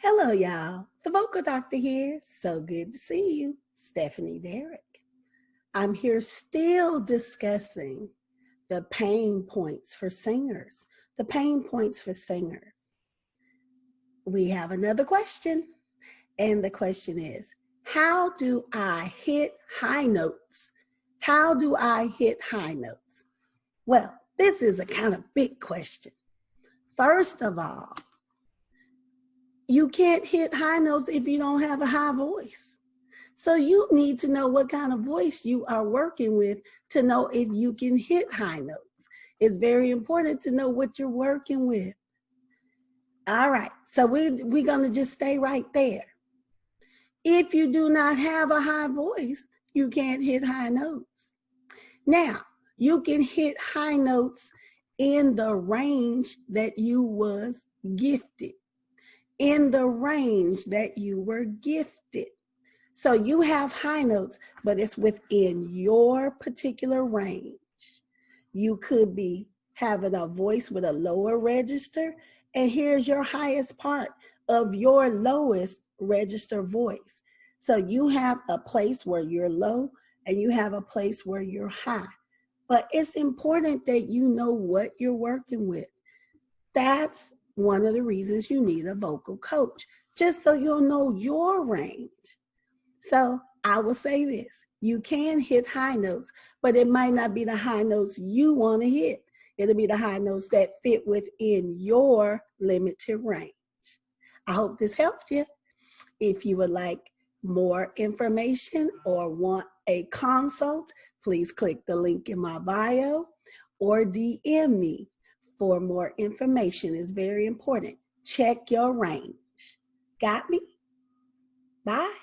Hello, y'all. The vocal doctor here. So good to see you, Stephanie Derrick. I'm here still discussing the pain points for singers. The pain points for singers. We have another question, and the question is, how do I hit high notes? How do I hit high notes? Well, this is a kind of big question. First of all, you can't hit high notes if you don't have a high voice. So you need to know what kind of voice you are working with to know if you can hit high notes. It's very important to know what you're working with. All right, so we're going to just stay right there. If you do not have a high voice, you can't hit high notes. Now, you can hit high notes in the range that you was gifted. In the range that you were gifted. So you have high notes, but it's within your particular range. You could be having a voice with a lower register, and here's your highest part of your lowest register voice. So you have a place where you're low, and you have a place where you're high. But it's important that you know what you're working with. That's one of the reasons you need a vocal coach, just so you'll know your range. So I will say this, you can hit high notes, but it might not be the high notes you want to hit. It'll be the high notes that fit within your limited range. I hope this helped you. If you would like more information or want a consult, please click the link in my bio or DM me. For more information is very important. Check your range. Got me? Bye.